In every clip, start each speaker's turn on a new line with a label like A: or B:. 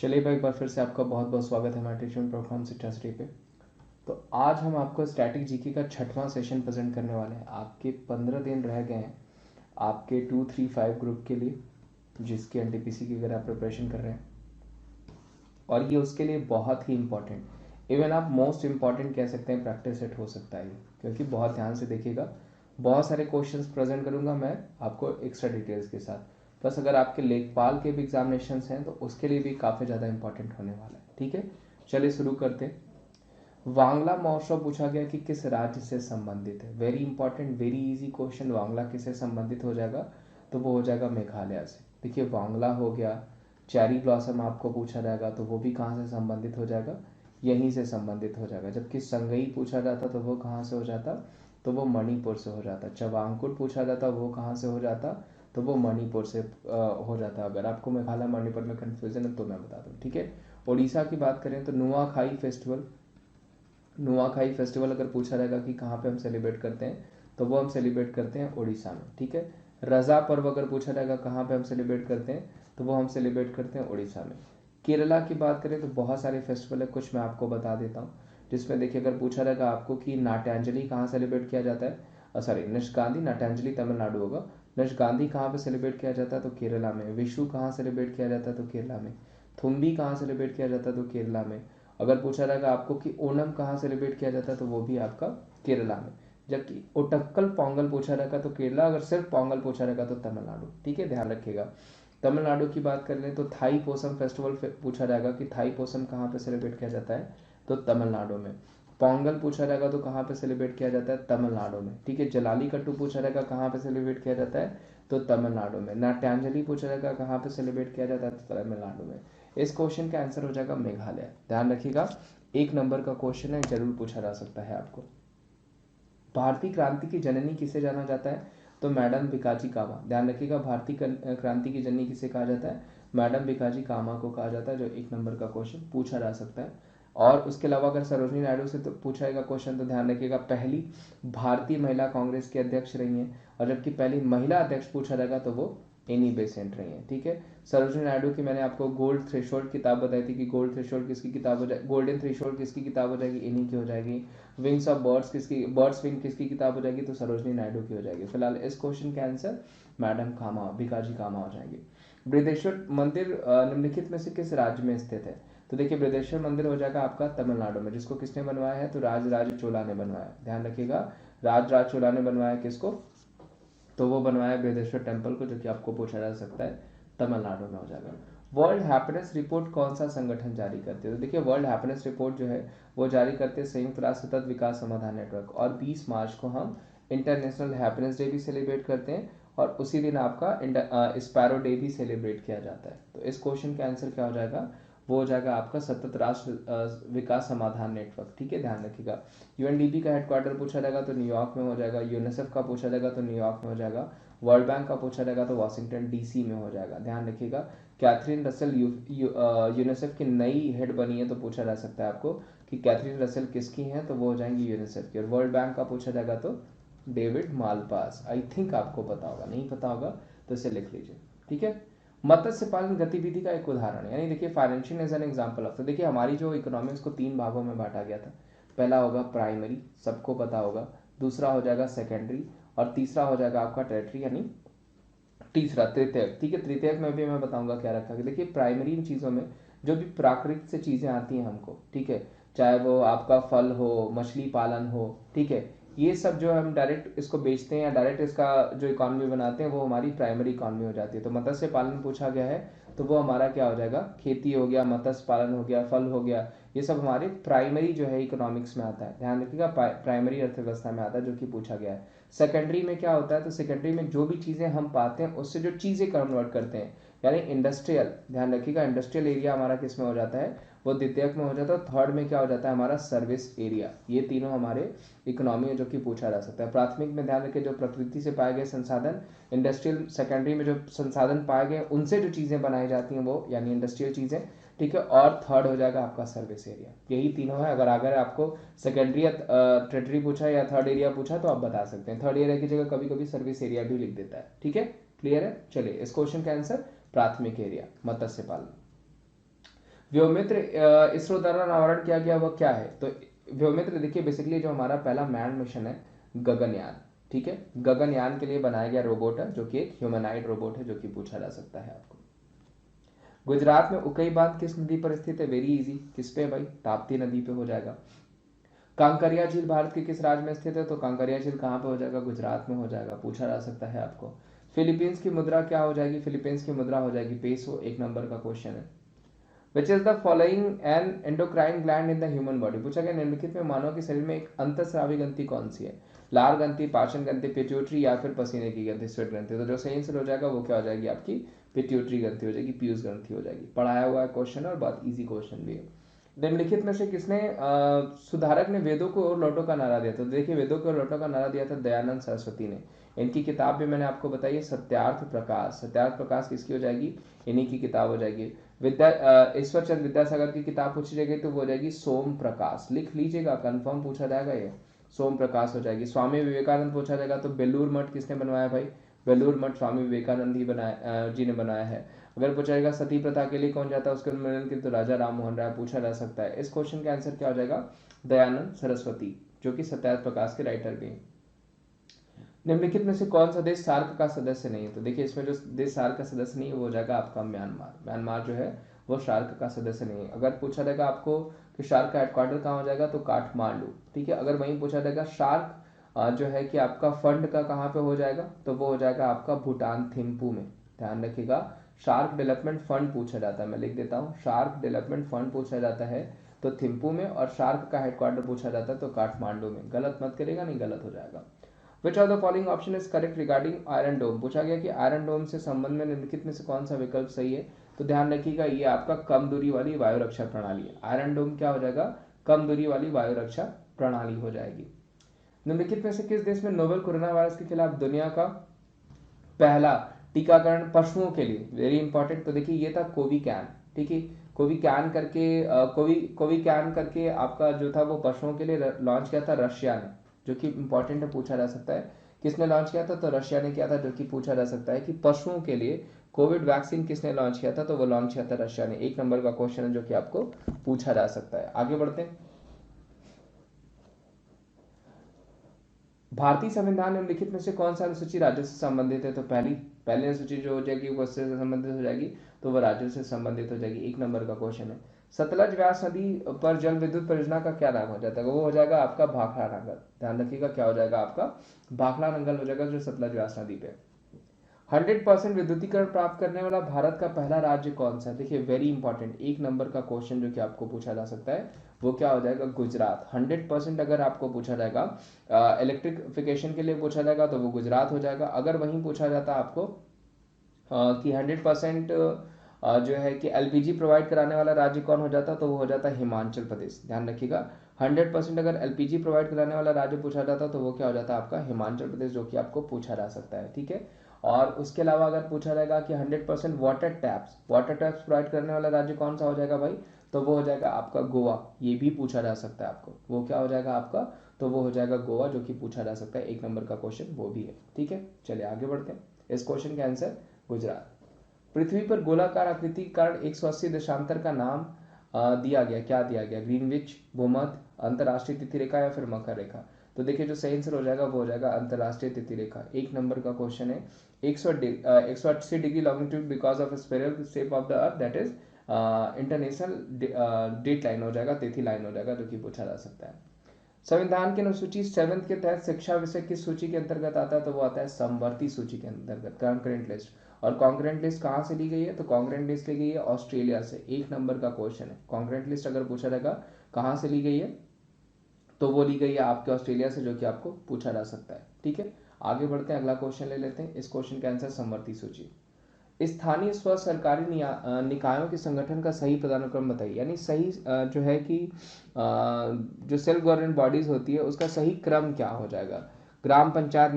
A: चलिए भाई, एक बार फिर से आपका बहुत बहुत स्वागत है हमारे ट्यूशन प्रोग्राम शिक्षा श्री पे। तो आज हम आपको स्टैटिक जीके का छठवां सेशन प्रेजेंट करने वाले हैं। आपके 15 दिन रह गए हैं आपके 2, 3, 5 ग्रुप के लिए, जिसके एनटीपीसी की अगर आप प्रिपरेशन कर रहे हैं, और ये उसके लिए बहुत ही इंपॉर्टेंट, इवन आप मोस्ट इंपॉर्टेंट कह सकते हैं, प्रैक्टिस सेट हो सकता है ये, क्योंकि बहुत ध्यान से देखिएगा। बहुत सारे क्वेश्चंस प्रेजेंट करूंगा मैं आपको एक्स्ट्रा डिटेल्स के साथ। प्लस अगर आपके लेखपाल के भी एग्जामिनेशन हैं तो उसके लिए भी काफ़ी ज़्यादा इंपॉर्टेंट होने वाला है। ठीक है, चलिए शुरू करते हैं। वांगला महोत्सव पूछा गया कि किस राज्य से संबंधित है। Very important, very easy question. Wangala किससे संबंधित हो जाएगा? तो वो हो जाएगा मेघालय से। देखिए, वांगला हो गया। चेरी ब्लॉसम आपको पूछा जाएगा तो वो भी कहाँ से संबंधित हो जाएगा? यहीं से संबंधित हो जाएगा। जबकि संगई पूछा जाता तो वो कहाँ से हो जाता? तो वो मणिपुर से हो जाता। चवांकुट पूछा जाता वो कहाँ से हो जाता? तो वो मणिपुर से हो जाता। अगर आपको मेघालय मणिपुर में कन्फ्यूजन है तो मैं बता दूँ। ठीक है, उड़ीसा की बात करें तो नुआखाई फेस्टिवल, नुआखाई फेस्टिवल अगर पूछा जाएगा कि कहाँ पे हम सेलिब्रेट करते हैं तो वो हम सेलिब्रेट करते हैं उड़ीसा में। ठीक है, रजा पर्व अगर पूछा जाएगा कहाँ पे हम सेलिब्रेट करते हैं तो वो हम सेलिब्रेट करते हैं उड़ीसा में। केरला की बात करें तो बहुत सारे फेस्टिवल है, कुछ मैं आपको बता देता हूँ। जिसमें देखिए, अगर पूछा जाएगा आपको कि नाट्यांजलि कहाँ सेलिब्रेट किया जाता है, सॉरी निष्गांधी, नाट्यांजलि तमिलनाडु होगा। निष्गांधी कहाँ पे सेलिब्रेट किया जाता है? तो केरला में। विशु कहाँ सेलिब्रेट किया जाता है? तो केरला में। थुम्बी कहाँ सेलिब्रेट किया जाता है? तो केरला में। अगर पूछा जाएगा आपको कि ओणम कहाँ सेलिब्रेट किया जाता है तो वो भी आपका केरला में। जबकि ओटक्कल पोंगल पूछा जाएगा तो केरला, अगर सिर्फ पोंगल पूछा जाएगा तो तमिलनाडु। ठीक है, ध्यान रखिएगा। तमिलनाडु की बात कर लें तो थाई पोसम फेस्टिवल पूछा जाएगा कि थाई पोसम कहाँ पे सेलिब्रेट किया जाता है? तो तमिलनाडु में। पोंगल पूछा जाएगा तो कहाँ पे सेलिब्रेट किया जाता है? तमिलनाडु में। ठीक है, जलाली कट्टू पूछा जाएगा कहाँ पे सेलिब्रेट किया जाता है? तो तमिलनाडु में। नाट्यांजलि पूछा जाएगा कहाँ पे सेलिब्रेट किया जाता है? तो तमिलनाडु में। इस क्वेश्चन का आंसर हो जाएगा मेघालय। ध्यान रखिएगा, 1 नंबर का क्वेश्चन है, जरूर पूछा जा सकता है आपको। भारतीय क्रांति की जननी किसे जाना जाता है? तो मैडम भिकाजी कामा। ध्यान रखिएगा, भारतीय क्रांति की जननी किसे कहा जाता है? मैडम भिकाजी कामा को कहा जाता है, जो 1 नंबर का क्वेश्चन पूछा जा सकता है। और उसके अलावा अगर सरोजनी नायडू से तो पूछाएगा क्वेश्चन, तो ध्यान रखिएगा, पहली भारतीय महिला कांग्रेस की अध्यक्ष रही हैं। और जबकि पहली महिला अध्यक्ष पूछा जाएगा तो वो एनी बेसेंट रही है। ठीक है, सरोजनी नायडू की मैंने आपको गोल्ड थ्रेशोल्ड किताब बताई थी कि गोल्ड थ्रेशोल्ड किसकी किताब हो जाएगी, गोल्डन थ्रेशोल्ड किसकी किताब हो जाएगी? इन्हीं की हो जाएगी। विंग्स ऑफ बर्ड्स किसकी, बर्ड्स विंग किसकी किताब हो जाएगी? तो सरोजनी नायडू की हो जाएगी। फिलहाल इस क्वेश्चन का आंसर मैडम कामा, भिकाजी कामा हो जाएंगे। बृहदेश्वर मंदिर निम्नलिखित में से किस राज्य में स्थित है? तो देखिए, बृहदेश्वर मंदिर हो जाएगा आपका तमिलनाडु में। जिसको किसने बनवाया है? तो राज चोला ने बनवाया। ध्यान रखिएगा, राज चोला ने बनवाया किसको? तो वो बनवाया बृहदेश्वर टेम्पल को, जो कि आपको पूछा जा सकता है तमिलनाडु में हो जाएगा। वर्ल्ड हैप्पीनेस रिपोर्ट कौन सा संगठन जारी करते हैं? तो देखिए, वर्ल्ड हैप्पीनेस रिपोर्ट जो है वो जारी करते हैं संयुक्त राष्ट्र सतत विकास समाधान नेटवर्क। और 20 मार्च को हम इंटरनेशनल हैप्पीनेस डे भी सेलिब्रेट करते हैं, और उसी दिन आपका स्पैरो डे भी सेलिब्रेट किया जाता है। तो इस क्वेश्चन का आंसर क्या हो जाएगा? वो हो जाएगा आपका सतत राष्ट्र विकास समाधान नेटवर्क। ठीक है, ध्यान रखिएगा। यूएनडीपी का हेडक्वार्टर पूछा जाएगा तो न्यूयॉर्क में हो जाएगा। यूनिसेफ का पूछा जाएगा तो न्यूयॉर्क में हो जाएगा। वर्ल्ड बैंक का पूछा जाएगा तो वाशिंगटन डीसी में हो जाएगा। ध्यान रखिएगा, कैथरीन रसेल यूनिसेफ की नई हेड बनी है, तो पूछा जा सकता है आपको कि कैथरीन रसेल किसकी हैं? तो वो हो जाएंगी यूनिसेफ की। और वर्ल्ड बैंक का पूछा जाएगा तो डेविड मालपास। आई थिंक आपको पता होगा, नहीं पता होगा तो इसे लिख लीजिए। ठीक है, मत्स्य पालन गतिविधि का एक उदाहरण, यानी देखिए financial as an example of. तो देखिए, हमारी जो इकोनॉमिक्स को 3 भागों में बांटा गया था। पहला होगा प्राइमरी, सबको पता होगा। दूसरा हो जाएगा सेकेंडरी, और तीसरा हो जाएगा आपका टेरिटरी, यानी तीसरा तृतीयक। ठीक है, तृतीयक में भी मैं बताऊंगा क्या रखा है। देखिए, प्राइमरी चीज़ों में जो भी प्राकृतिक से चीज़ें आती हैं हमको, ठीक है, चाहे वो आपका फल हो, मछली पालन हो, ठीक है, ये सब जो हम डायरेक्ट इसको बेचते हैं या डायरेक्ट इसका जो इकॉनमी बनाते हैं, वो हमारी प्राइमरी इकॉनमी हो जाती है। तो मत्स्य पालन पूछा गया है तो वो हमारा क्या हो जाएगा? खेती हो गया, मत्स्य पालन हो गया, फल हो गया, ये सब हमारे प्राइमरी जो है इकोनॉमिक्स में आता है। ध्यान रखिएगा, प्राइमरी अर्थव्यवस्था में आता है, जो कि पूछा गया है। सेकेंडरी में क्या होता है? तो सेकेंडरी में जो भी चीज़ें हम पाते हैं उससे जो चीज़ें कन्वर्ट करते हैं, यानी इंडस्ट्रियल। ध्यान रखिएगा, इंडस्ट्रियल एरिया हमारा किस में हो जाता है? वो द्वितीयक में हो जाता है। थर्ड में क्या हो जाता है? हमारा सर्विस एरिया। ये तीनों हमारे इकोनॉमी है, जो कि पूछा जा सकता है। प्राथमिक में ध्यान रखिए, जो प्रकृति से पाए गए संसाधन। इंडस्ट्रियल सेकेंडरी में जो संसाधन पाए गए उनसे जो चीज़ें बनाई जाती हैं वो, यानी इंडस्ट्रियल चीज़ें। ठीक है, और थर्ड हो जाएगा आपका सर्विस एरिया। यही तीनों है। अगर आपको सेकेंडरी या टेरिटरी पूछा या थर्ड एरिया पूछा तो आप बता सकते हैं। थर्ड एरिया की जगह कभी कभी सर्विस एरिया भी लिख देता है। ठीक है, क्लियर है? चलिए, इस क्वेश्चन का आंसर प्राथमिक एरिया, मत्स्य पालन। व्योमित्र इसरो द्वारा अनावरण किया गया वह क्या है? तो व्योमित्र देखिए बेसिकली जो हमारा पहला मैन मिशन है गगनयान, ठीक है, गगनयान के लिए बनाया गया रोबोट है जो कि एक ह्यूमनाइड रोबोट है, जो कि पूछा जा सकता है आपको। गुजरात में उकई बांध किस नदी पर स्थित है? वेरी इजी, किस पे भाई? ताप्ती नदी पे हो जाएगा। कांकरिया झील भारत के किस राज्य में स्थित है? तो कांकरिया झील कहाँ पे हो जाएगा? गुजरात में हो जाएगा, पूछा जा सकता है आपको। फिलीपींस की मुद्रा क्या हो जाएगी? फिलीपींस की मुद्रा हो जाएगी पेसो, एक नंबर का क्वेश्चन है। Which is the following N endocrine gland in the human body? पूछा गया निम्नलिखित में मानव के शरीर में एक अंतःस्रावी ग्रंथि कौन सी है? लार ग्रंथि, पाचन ग्रंथि, पिट्यूटरी या फिर पसीने की ग्रंथि, स्वेट ग्रंथि। तो जो सही आंसर हो जाएगा वो क्या हो जाएगी आपकी? पिट्यूटरी ग्रंथि हो जाएगी, पीयूष ग्रंथि हो जाएगी। पढ़ाया हुआ है क्वेश्चन और बहुत इजी क्वेश्चन भी है। निम्नलिखित में से किसने सुधारक ने वेदों को और लौटों का नारा दिया था? तो देखिए वेदों को और लौटों का नारा दिया था दयानंद सरस्वती ने। इनकी किताब भी मैंने आपको बताई है सत्यार्थ प्रकाश। सत्यार्थ प्रकाश किसकी हो जाएगी? इन्हीं की किताब हो जाएगी। ईश्वर चंद्र विद्यासागर की किताब पूछी जाएगी तो वो हो जाएगी सोम प्रकाश, लिख लीजिएगा, कंफर्म पूछा जाएगा ये, सोम प्रकाश हो जाएगी। स्वामी विवेकानंद पूछा जाएगा तो बेलूर मठ किसने बनवाया भाई? बेलूर मठ स्वामी विवेकानंद ही बनाया जी ने बनाया है। अगर पूछा जाएगा सती प्रथा के लिए कौन जाता है उसके उन्मूलन के लिए, तो राजा राम मोहन राय पूछा जा सकता है। इस क्वेश्चन का आंसर क्या हो जाएगा? दयानंद सरस्वती, जो कि सत्यार्थ प्रकाश के राइटर भी हैं। निम्नलिखित में से कौन सा देश सार्क का सदस्य नहीं है? तो देखिए इसमें जो देश सार्क का सदस्य नहीं है वो हो जाएगा आपका म्यांमार। म्यांमार जो है वो सार्क का सदस्य नहीं है। अगर पूछा जाएगा आपको कि सार्क का हेडक्वार्टर कहाँ हो जाएगा, तो काठमांडू, ठीक है। अगर वहीं पूछा जाएगा सार्क जो है कि आपका फंड का कहाँ पे हो जाएगा, तो वो हो जाएगा आपका भूटान थिम्पू में। ध्यान रखिएगा, शार्क डेवलपमेंट फंड पूछा जाता है, मैं लिख देता हूँ, शार्क डेवलपमेंट फंड पूछा जाता है तो थिम्पू में, और शार्क का हेडक्वार्टर पूछा जाता है तो काठमांडू में। गलत मत करेगा, नहीं गलत हो जाएगा। Which of the following option is correct regarding Iron Dome? पूछा गया कि आयरन डोम से संबंध में निम्नलिखित में से कौन सा विकल्प सही है? तो ध्यान रखिएगा ये आपका कम दूरी वाली वायु रक्षा प्रणाली है। आयरन डोम क्या हो जाएगा? कम दूरी वाली वायु रक्षा प्रणाली हो जाएगी। निम्नलिखित में से किस देश में नोवेल कोरोना वायरस के खिलाफ दुनिया का पहला टीकाकरण पशुओं के लिए, वेरी इंपॉर्टेंट, तो देखिए ये था कोविकैन, ठीक है। कोविकैन करके आपका जो था वो पशुओं के लिए लॉन्च किया था रशिया ने, जो कि इंपॉर्टेंट है, पूछा जा सकता है किसने लॉन्च किया था, तो रशिया ने किया था, जो कि पूछा जा सकता है कि पशुओं के लिए कोविड वैक्सीन किसने लॉन्च किया था, तो वो लॉन्च किया था रशिया ने। एक नंबर का क्वेश्चन है जो कि आपको पूछा जा सकता है। आगे बढ़ते हैं। भारतीय संविधान निम्नलिखित में से कौन सा अनुसूची राज्यों से संबंधित है? तो पहली अनुसूची जो हो जाएगी वो उससे संबंधित हो जाएगी, तो वह राज्यों से संबंधित हो जाएगी। एक नंबर का क्वेश्चन है। सतलज व्यास नदी पर जल विद्युत परियोजना का क्या नाम हो जाता है? वो हो जाएगा आपका भाखड़ा नंगल। ध्यान रखिएगा क्या हो जाएगा आपका? भाखड़ा नंगल हो जाएगा, जो सतलज व्यास नदी पे। 100% विद्युतीकरण प्राप्त करने वाला भारत का पहला राज्य कौन सा है? देखिए वेरी इंपॉर्टेंट, एक नंबर का क्वेश्चन जो कि आपको पूछा जा सकता है वो क्या हो जाएगा? गुजरात। 100% अगर आपको पूछा जाएगा इलेक्ट्रिफिकेशन के लिए पूछा जाएगा तो वो गुजरात हो जाएगा। अगर वहीं पूछा जाता आपको कि 100% जो है कि एलपीजी प्रोवाइड कराने वाला राज्य कौन हो जाता, तो वो हो जाता है हिमाचल प्रदेश। ध्यान रखिएगा 100% अगर एलपीजी प्रोवाइड कराने वाला राज्य पूछा जाता तो वो क्या हो जाता है आपका? हिमाचल प्रदेश, जो कि आपको पूछा जा सकता है, ठीक है। और उसके अलावा अगर पूछा जाएगा कि 100% वाटर टैप्स प्रोवाइड करने वाला राज्य कौन सा हो जाएगा भाई, तो वो हो जाएगा आपका गोवा। ये भी पूछा जा सकता है आपको, वो क्या हो जाएगा आपका? तो वो हो जाएगा गोवा, जो कि पूछा जा सकता है। एक नंबर का क्वेश्चन वो भी है, ठीक है। चलिए आगे बढ़ते हैं। इस क्वेश्चन का आंसर गुजरात। पृथ्वी पर गोलाकार आकृति के कारण 180 देशांतर का नाम दिया गया, क्या दिया गया? ग्रीनविच, भूमध्य, अंतरराष्ट्रीय तिथि रेखा या फिर मकर रेखा? तो देखिए जो सही आंसर हो जाएगा वो हो जाएगा अंतरराष्ट्रीय तिथि रेखा। एक नंबर का क्वेश्चन है। 180 degree longitude because of spherical shape of the earth, that is international date line हो जाएगा, तिथि लाइन हो जाएगा, जो कि पूछा जा सकता है। संविधान की अनुसूची 7 के तहत शिक्षा विषय किस सूची के अंतर्गत आता है? तो वो आता है समवर्ती सूची के अंतर्गत, कॉन्करेंट लिस्ट। और कॉन्करेंट लिस्ट कहाँ से ली गई है? तो कॉन्करेंट लिस्ट ली गई है ऑस्ट्रेलिया से। एक नंबर का क्वेश्चन है। कॉन्करेंट लिस्ट अगर पूछा जाएगा कहाँ से ली गई है, तो वो ली गई है आपके ऑस्ट्रेलिया से, जो कि आपको पूछा जा सकता है, ठीक है। आगे बढ़ते हैं, अगला क्वेश्चन ले लेते हैं। इस क्वेश्चन का आंसर समवर्ती सूची। स्थानीय स्व सरकारी निकायों के संगठन का सही पदानुक्रम बताइए। यानी सही जो है कि जो सेल्फ गवर्नमेंट बॉडीज होती है उसका सही क्रम क्या हो जाएगा? ग्राम पंचायत,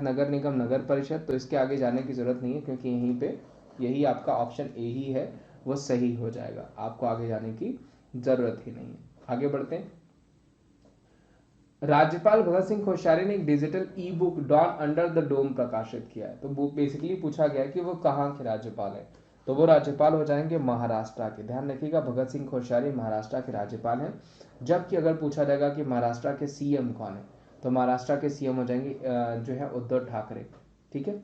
A: नगर निगम, नगर परिषद। तो इसके आगे जाने की जरूरत नहीं है, क्योंकि यहीं पे यही आपका ऑप्शन ए ही है, वो सही हो जाएगा। आपको आगे जाने की जरूरत ही नहीं है। आगे बढ़ते हैं। राज्यपाल भगत सिंह कोश्यारी ने एक digital e book Dawn Under the Dome प्रकाशित किया है। तो बुक बेसिकली पूछा गया कि वो कहाँ के राज्यपाल है। तो वो राज्यपाल हो जाएंगे महाराष्ट्र के। ध्यान रखिएगा, भगत सिंह कोश्यारी महाराष्ट्र के राज्यपाल हैं। जबकि अगर पूछा जाएगा कि महाराष्ट्र के सीएम कौन है, तो महाराष्ट्र के सीएम हो जाएंगे जो है उद्धव ठाकरे। ठीक है।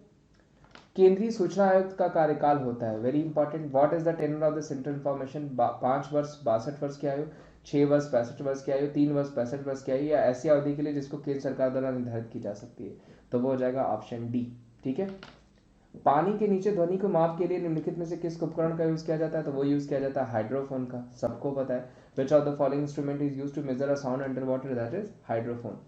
A: केंद्रीय सूचना आयुक्त का कार्यकाल होता है, very important, what is the tenure of the central information, 5 वर्ष 62 वर्ष की आयु, 6 वर्ष 65 वर्ष की आयु, 3 वर्ष 65 वर्ष की आयु, या ऐसी अवधि के लिए जिसको केंद्र सरकार द्वारा निर्धारित की जा सकती है। तो वो हो जाएगा ऑप्शन डी। ठीक है। पानी के नीचे ध्वनि को माप के लिए निम्नलिखित में से किस उपकरण का यूज किया जाता है, तो वो यूज किया जाता है हाइड्रोफोन का, सबको पता है। Which of the following instrument is used to measure a sound under water, that is hydrophone.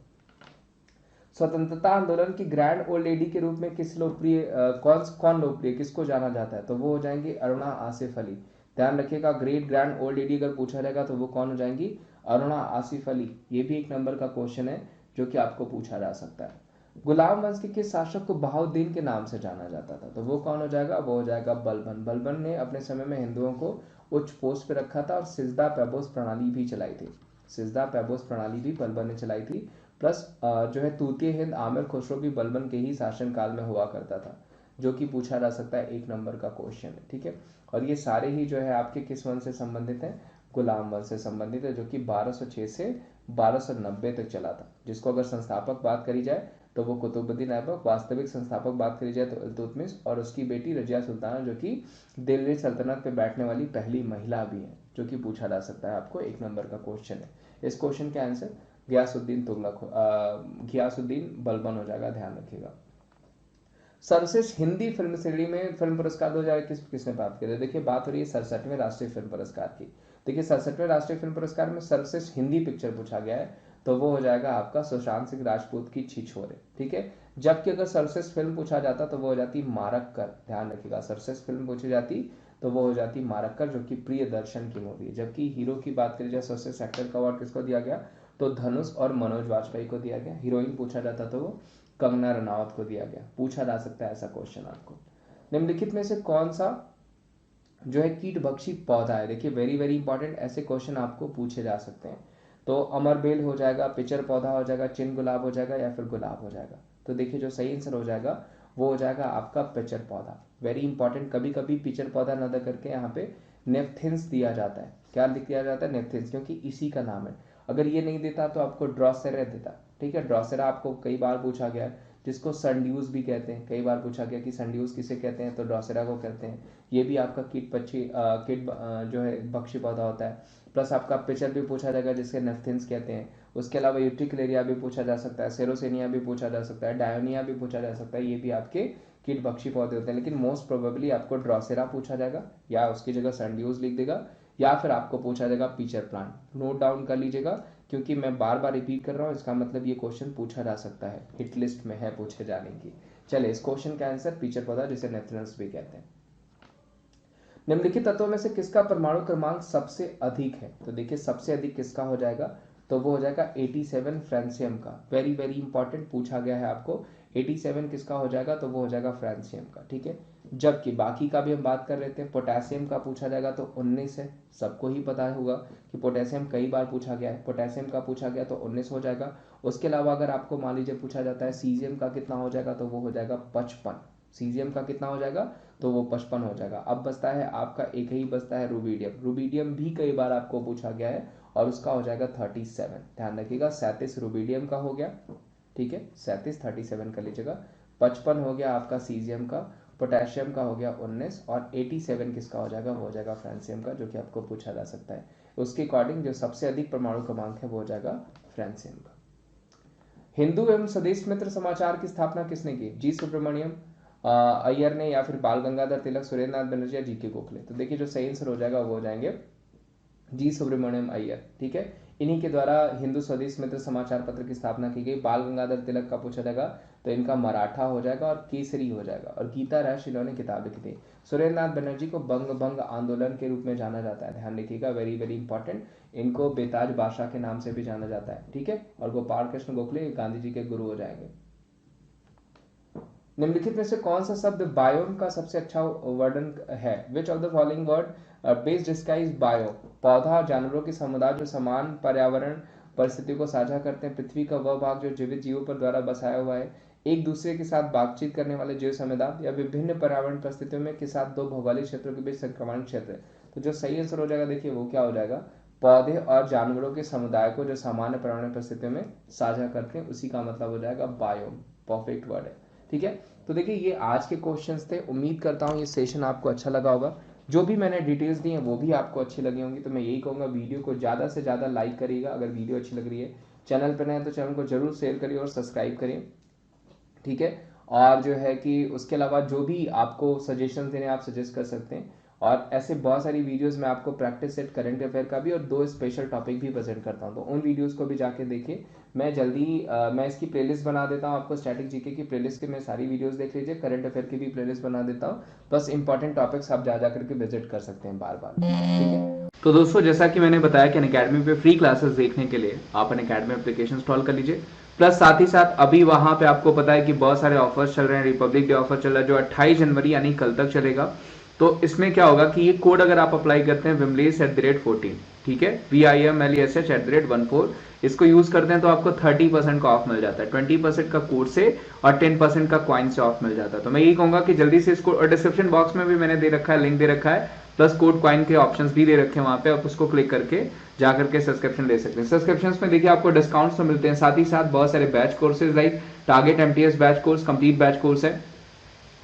A: स्वतंत्रता आंदोलन की ग्रैंड ओल्ड लेडी के रूप में किस लोकप्रिय कौन लोकप्रिय, किसको जाना जाता है, तो वो हो जाएंगी अरुणा आसिफ अली। ध्यान रखिएगा, ग्रेट ग्रैंड ओल्ड लेडी अगर पूछा जाएगा तो वो कौन हो जाएंगी, अरुणा आसिफ अली। ये भी एक नंबर का क्वेश्चन है जो कि आपको पूछा जा सकता है। गुलाम वंश के किस शासक को बहाउद्दीन के नाम से जाना जाता था, तो वो कौन हो जाएगा, वो हो जाएगा बलबन। बलबन ने अपने समय में हिंदुओं को उच्च पोस्ट पे रखा था और सिजदा पैबोस प्रणाली भी चलाई थी। सिजदा पैबोस प्रणाली भी बलबन ने चलाई थी। प्लस जो है तूतीय हिंद आमिर खुसरो भी बलबन के ही शासनकाल में हुआ करता था, जो कि पूछा जा सकता है, एक नंबर का क्वेश्चन है। ठीक है। और ये सारे ही जो है आपके किस वंश से संबंधित हैं, गुलाम वंश से संबंधित है, जो कि 1206 से 1290 तक चला था। जिसको अगर संस्थापक बात करी जाए तो वो कुतुबुद्दीन ऐबक, वास्तविक संस्थापक बात करी जाए तो इल्तुतमिश, और उसकी बेटी रजिया सुल्ताना, जो कि दिल्ली सल्तनत पे बैठने वाली पहली महिला भी है, जो कि पूछा जा सकता है आपको, एक नंबर का क्वेश्चन है। इस क्वेश्चन का आंसर गयासुद्दीन तुगलक गयासुद्दीन बलबन हो जाएगा, ध्यान रखिएगा। सर्वश्रेष्ठ हिंदी फिल्म श्रेणी में फिल्म पुरस्कार 2021 किसने प्राप्त किया? देखिए बात हो रही है 67वें राष्ट्रीय फिल्म पुरस्कार की। देखिए 67वें राष्ट्रीय फिल्म पुरस्कार में सर्वश्रेष्ठ हिंदी पिक्चर पूछा गया है, तो वो हो जाएगा आपका सुशांत सिंह राजपूत की छिछोरे। ठीक है। जबकि अगर सर्वश्रेष्ठ फिल्म पूछा जाता तो वो हो जाती मारक्कर। ध्यान रखिएगा, सर्वश्रेष्ठ फिल्म पूछी जाती तो वो हो जाती मारक्कर, जो कि प्रियदर्शन की मूवी है। जबकि हीरो की बात करी जाए, सर्वश्रेष्ठ एक्टर का अवार्ड किसको दिया गया, तो धनुष और मनोज वाजपेयी को दिया गया। हीरोइन पूछा जाता तो वो कंगना रनावत को दिया गया। पूछा जा सकता है ऐसा क्वेश्चन आपको। निम्नलिखित में से कौन सा जो है कीटभक्षी पौधा है? देखिए वेरी वेरी इंपॉर्टेंट, ऐसे क्वेश्चन आपको पूछे जा सकते हैं। तो अमरबेल हो जाएगा, पिचर पौधा हो जाएगा, चिन गुलाब हो जाएगा, या फिर गुलाब हो जाएगा। तो देखिए जो सही आंसर हो जाएगा वो हो जाएगा आपका पिचर पौधा। वेरी इंपॉर्टेंट, कभी कभी पिचर पौधा न करके यहाँ पे नेफ्थिंस दिया जाता है। क्या लिख दिया जाता है? नेफ्थिंस, क्योंकि इसी का नाम है। अगर ये नहीं देता तो आपको ड्रॉसेरा देता। ठीक है। ड्रॉसेरा आपको कई बार पूछा गया है, जिसको संड्यूस भी कहते हैं। कई बार पूछा गया कि संड्यूस किसे कहते हैं, तो ड्रॉसेरा को कहते हैं। ये भी आपका कीट जो है भक्षी पौधा होता है। प्लस आपका पिचर भी पूछा जाएगा, जिसके नेफ्थिंस कहते हैं। उसके अलावा यूट्रिकुलेरिया भी पूछा जा सकता है, सेरोसेनिया भी पूछा जा सकता है, डायोनिया भी पूछा जा सकता है। ये भी आपके कीट भक्षी पौधे होते हैं। लेकिन मोस्ट प्रोबेबली आपको ड्रॉसेरा पूछा जाएगा, या उसकी जगह संड्यूस लिख देगा, या फिर आपको पूछा जाएगा पिचर प्लांट। नोट डाउन कर लीजिएगा, क्योंकि मैं बार बार रिपीट कर रहा हूँ, इसका मतलब ये क्वेश्चन पूछा जा सकता है, हिट लिस्ट में है पूछे जाने की। चलिए इस क्वेश्चन का आंसर पिचर पौधा, जिसे नेफ्थिनस भी कहते हैं। निम्नलिखित तत्वों में से किसका परमाणु क्रमांक सबसे अधिक है? तो देखिए सबसे अधिक किसका हो जाएगा, तो वो हो जाएगा 87 फ्रांसियम का। वेरी वेरी इंपॉर्टेंट, पूछा गया है आपको 87 किसका हो जाएगा, तो वो हो जाएगा फ्रांसियम का। ठीक है। जबकि बाकी का भी हम बात कर रहे थे, पोटेशियम का पूछा जाएगा तो 19 है। सबको ही पता होगा कि पोटेशियम कई बार पूछा गया है। पोटेशियम का पूछा गया तो 19 हो जाएगा। उसके अलावा अगर आपको मान लीजिए पूछा जाता है सीजियम का कितना हो जाएगा, तो वो हो जाएगा 55। सीजियम का कितना हो जाएगा, तो वो 55 हो जाएगा। अब बचता है आपका एक ही बचता है रूबीडियम। रूबीडियम भी कई बार आपको पूछा गया है और उसका हो जाएगा 37। ध्यान रखिएगा 37 रूबीडियम का हो गया। ठीक है, 37 कर लीजिएगा। 55 हो गया आपका सीजियम का, पोटेशियम का हो गया 19, और 87 किसका हो जाएगा, वो हो जाएगा फ्रांसियम का, जो कि आपको पूछा जा सकता है। उसके अकॉर्डिंग जो सबसे अधिक परमाणु क्रमांक है वो हो जाएगा फ्रांसियम का। हिंदू एवं स्वदेश मित्र समाचार की स्थापना किसने की? जी सुब्रमण्यम अय्यर ने, या फिर बाल गंगाधर तिलक, सुरेंद्रनाथ बनर्जी, या जी के गोखले। तो देखिए जो सही आंसर हो जाएगा वो हो जाएंगे जी सुब्रमण्यम अय्यर। ठीक है। इन्हीं के द्वारा हिंदू स्वदेश मित्र समाचार पत्र की स्थापना की गई। बाल गंगाधर तिलक का पूछा जाएगा तो इनका मराठा हो जाएगा और केसरी हो जाएगा, और गीता रैश इन्होंने किताब लिखी थी। सुरेंद्रनाथ बनर्जी को बंग आंदोलन के रूप में जाना जाता है। ध्यान रखिएगा, वेरी वेरी इंपॉर्टेंट। इनको बेताज बादशाह के नाम से भी जाना जाता है। ठीक है। और गोपाल कृष्ण गोखले गांधी जी के गुरु हो जाएंगे। निम्नलिखित में से कौन सा शब्द बायोम का सबसे अच्छा वर्णन है? Which of the following word best describe bio? पौधा, जानवरों की समुदाय जो समान पर्यावरण परिस्थिति को साझा करते हैं, पृथ्वी का वह भाग जो जीवित जीवों पर द्वारा बसाया हुआ है, एक दूसरे के साथ बातचीत करने वाले जीव समुदाय या विभिन्न पर्यावरण परिस्थितियों में के साथ दो भौगोलिक क्षेत्रों के बीच संक्रमण क्षेत्र। तो जो सही आंसर हो जाएगा देखिए वो क्या हो जाएगा, पौधे और जानवरों के समुदाय को जो सामान्य पर्यावरण परिस्थितियों में साझा करते हैं, उसी का मतलब हो जाएगा बायोम। परफेक्ट वर्ड है, ठीक है। तो देखिए ये आज के क्वेश्चंस थे। उम्मीद करता हूँ ये सेशन आपको अच्छा लगा होगा। जो भी मैंने डिटेल्स दी हैं वो भी आपको अच्छी लगी होंगी। तो मैं यही कहूँगा वीडियो को ज़्यादा से ज़्यादा लाइक करिएगा अगर वीडियो अच्छी लग रही है। चैनल पर नए हैं तो चैनल को जरूर शेयर करिए और सब्सक्राइब करिए, ठीक है। और जो है कि उसके अलावा जो भी आपको सजेशन देने आप सजेस्ट कर सकते हैं। और ऐसे बहुत सारी वीडियोस में आपको प्रैक्टिस सेट करंट अफेयर का भी और 2 स्पेशल टॉपिक भी प्रेजेंट करता हूं, तो उन वीडियोस को भी जाके देखिए। मैं जल्दी मैं इसकी प्लेलिस्ट बना देता हूं आपको, स्टैटिक जीके की प्लेलिस्ट में सारी वीडियोस देख लीजिए। करंट अफेयर की भी प्लेलिस्ट बना देता हूं, बस इंपॉर्टेंट टॉपिक्स आप जा करके विजिट कर सकते हैं बार बार, ठीक है। तो दोस्तों जैसा कि मैंने बताया कि अनअकैडमी पे फ्री क्लासेस देखने के लिए आप अनअकैडमी एप्लीकेशन इंस्टॉल कर लीजिए। प्लस साथ ही साथ अभी वहां पे आपको पता है कि बहुत सारे ऑफर्स चल रहे हैं। रिपब्लिक डे ऑफर चल रहा है जो 28 जनवरी यानी कल तक चलेगा। तो इसमें क्या होगा कि ये कोड अगर आप अप्लाई करते हैं Vimlesh@14, ठीक है, VIMLESH@14, इसको यूज करते हैं तो आपको 30% का ऑफ मिल जाता है। 20% का कोड से और 10% का कॉइन से ऑफ मिल जाता है। तो मैं यही कहूंगा कि जल्दी से इसको, और डिस्क्रिप्शन बॉक्स में भी मैंने दे रखा है, लिंक दे रखा है, प्लस कोड कॉइन के ऑप्शंस भी दे रखे हैं वहां पे, आप उसको क्लिक करके जाकर के सब्सक्रिप्शन ले सकते हैं। सब्सक्रिप्शन में देखिए आपको डिस्काउंट्स तो मिलते हैं, साथ ही साथ बहुत सारे batch courses like target MTS batch course, complete batch course है,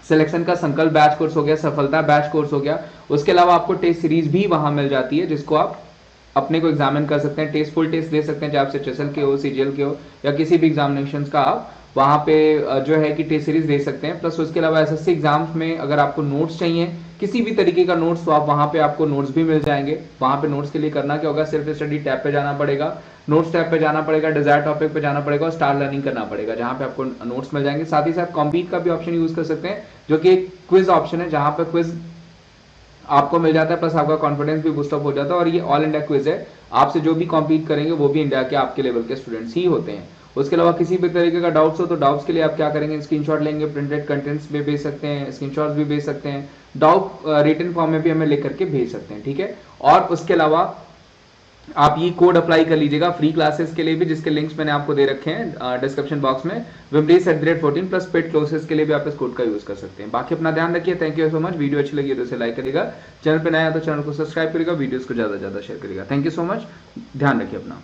A: सिलेक्शन का संकल्प बैच कोर्स हो गया, सफलता बैच कोर्स हो गया। उसके अलावा आपको टेस्ट सीरीज भी वहां मिल जाती है जिसको आप अपने को एग्जामिन कर सकते हैं। टेस्ट फुल टेस्ट दे सकते हैं, चाहे आप HSL के हो, CGL के हो या किसी भी एग्जामिनेशन का आप वहां पे जो है कि टेस्ट सीरीज दे सकते हैं। प्लस उसके अलावा SSC एग्जाम्स में अगर आपको नोट्स चाहिए, किसी भी तरीके का नोट्स, तो आप वहां पे आपको नोट्स भी मिल जाएंगे। वहां पे नोट्स के लिए करना क्या होगा, सिर्फ स्टडी टैब पे जाना पड़ेगा, नोट्स टैब पे जाना पड़ेगा, डिजायर टॉपिक पे जाना पड़ेगा और स्टार लर्निंग करना पड़ेगा, जहां पे आपको नोट्स मिल जाएंगे। साथ ही साथ कॉम्पीट का भी ऑप्शन यूज कर सकते हैं जो कि एक क्विज ऑप्शन है, जहां पे क्विज आपको मिल जाता है, प्लस आपका कॉन्फिडेंस भी बूस्टअप हो जाता है। और ये ऑल इंडिया क्विज है, आपसे जो भी कॉम्पीट करेंगे वो भी इंडिया के आपके लेवल के स्टूडेंट्स ही होते हैं। उसके अलावा किसी भी तरीके का डाउट्स हो तो डाउट्स के लिए आप क्या करेंगे, स्क्रीनशॉट लेंगे, प्रिंटेड कंटेंट्स भी भेज सकते हैं, स्क्रीनशॉट्स भी भेज सकते हैं, डाउट रिटन फॉर्म में भी हमें लेकर के भेज सकते हैं, ठीक है। और उसके अलावा आप ये कोड अप्लाई कर लीजिएगा फ्री क्लासेस के लिए भी, जिसके लिंक्स मैंने आपको दे रखे हैं डिस्क्रिप्शन बॉक्स में। Vimlesh@14 प्लस पेड क्लासेस के लिए भी आप इस कोड का यूज कर सकते हैं। बाकी अपना ध्यान रखिए। Thank you so much. Video अच्छी लगी तो इसे लाइक करिएगा, चैनल पे नया है तो चैनल को सब्सक्राइब करिएगा, वीडियोस को ज्यादा से ज्यादा शेयर करिएगा। थैंक यू सो मच, ध्यान रखिए अपना।